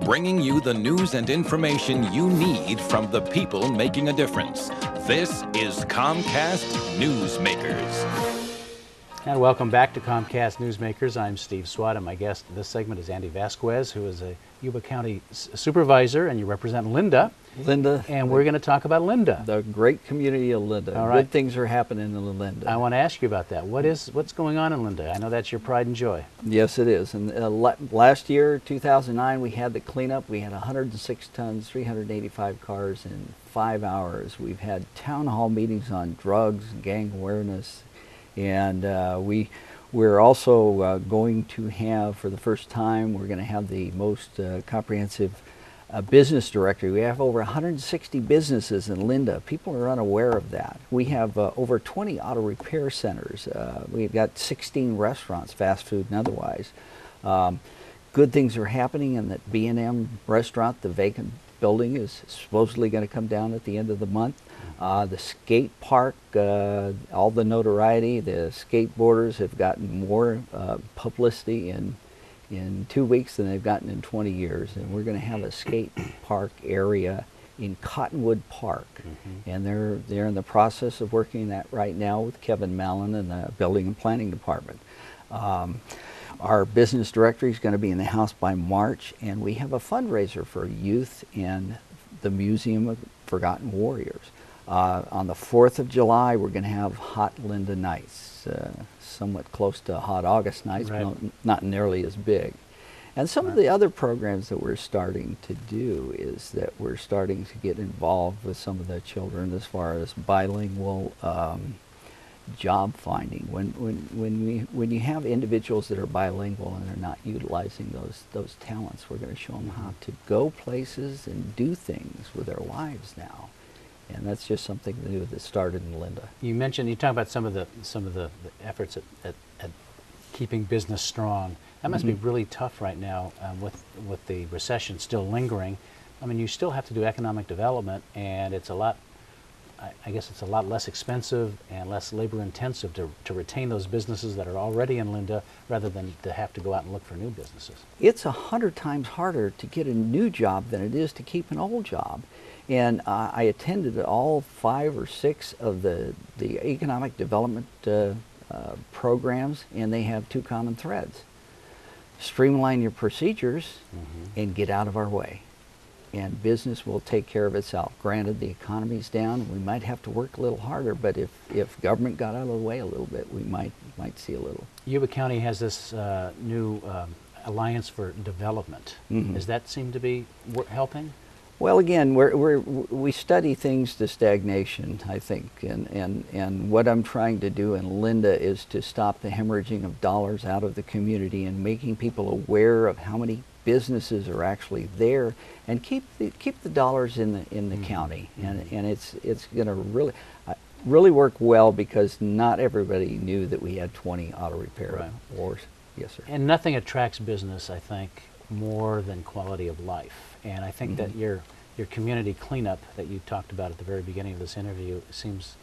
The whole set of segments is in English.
bringing you the news and information you need from the people making a difference. This is Comcast Newsmakers. And welcome back to Comcast Newsmakers. I'm Steve Swat, and my guest in this segment is Andy Vasquez, who is a Yuba County supervisor, and you represent Linda. And we're going to talk about Linda. The great community of Linda. All right. Good things are happening in Linda. I want to ask you about that. What's going on in Linda? I know that's your pride and joy. Yes, it is. And last year, 2009, we had the cleanup. We had 106 tons, 385 cars in 5 hours. We've had town hall meetings on drugs, gang awareness, and we're also going to have, for the first time, we're going to have the most comprehensive business directory. We have over 160 businesses in Linda. People are unaware of that. We have over 20 auto repair centers. We've got 16 restaurants, fast food and otherwise. Good things are happening in that B&M restaurant. The vacant building is supposedly going to come down at the end of the month. The skate park, all the notoriety, the skateboarders have gotten more publicity in 2 weeks than they've gotten in 20 years. And we're going to have a skate park area in Cottonwood Park. And they're in the process of working that right now with Kevin Mallon and the Building and Planning Department. Our business directory is going to be in the house by March, and we have a fundraiser for youth and the Museum of Forgotten Warriors. On the 4th of July, we're going to have Hot Linda Nights, somewhat close to Hot August Nights, right, but not nearly as big. And some of the other programs that we're starting to do is that we're starting to get involved with some of the children as far as bilingual job finding. When you have individuals that are bilingual and they're not utilizing those talents, we're going to show them how to go places and do things with their lives now. And that's just something new that started in Linda. You talk about some of the efforts at keeping business strong. That must be really tough right now with the recession still lingering. I mean, you still have to do economic development, and it's a lot. I guess it's a lot less expensive and less labor intensive to retain those businesses that are already in Linda rather than to have to go out and look for new businesses. It's 100 times harder to get a new job than it is to keep an old job. And I attended all 5 or 6 of the economic development programs, and they have 2 common threads. Streamline your procedures and get out of our way. And business will take care of itself. Granted, the economy's down. We might have to work a little harder, but if government got out of the way a little bit, we might see a little. Yuba County has this new Alliance for Development. Does that seem to be helping? Well, again, we study things to stagnation, I think, and what I'm trying to do in Linda is to stop the hemorrhaging of dollars out of the community and making people aware of how many businesses are actually there, and keep the dollars in the county, and it's going to really work well, because not everybody knew that we had 20 auto repair wars. Yes, sir. And nothing attracts business, I think, more than quality of life. And I think that your community cleanup that you talked about at the very beginning of this interview seems,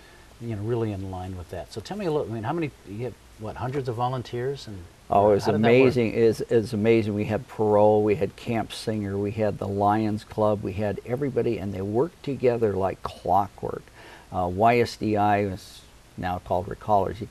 really in line with that. So tell me a little. I mean, how many? You have what? Hundreds of volunteers and. Oh, it's amazing. It's amazing. We had Parole, we had Camp Singer, we had the Lions Club, we had everybody, and they worked together like clockwork. YSDI, is now called Recallers,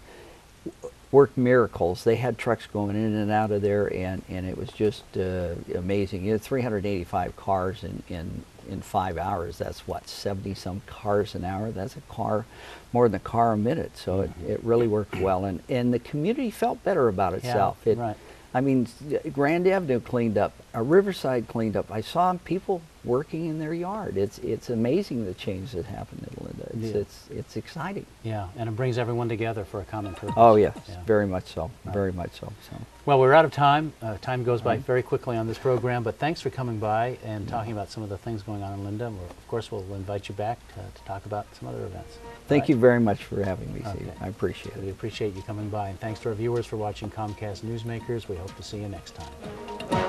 worked miracles. They had trucks going in and out of there, and it was just amazing. You had 385 cars in 5 hours. That's what, 70-some cars an hour? That's a car, more than a car a minute. So it really worked well, and the community felt better about itself. Yeah, right. I mean, Grand Avenue cleaned up, Riverside cleaned up. I saw people working in their yard. It's amazing the change that happened in Linda. It's exciting. Yeah, and it brings everyone together for a common purpose. Oh yes, very much so. Very much so. Well, we're out of time. Time goes by very quickly on this program, but thanks for coming by and talking about some of the things going on in Linda. Of course, we'll invite you back to talk about some other events. Thank you very much for having me, Steve. I appreciate it. We appreciate you coming by, and thanks to our viewers for watching Comcast Newsmakers. We hope to see you next time.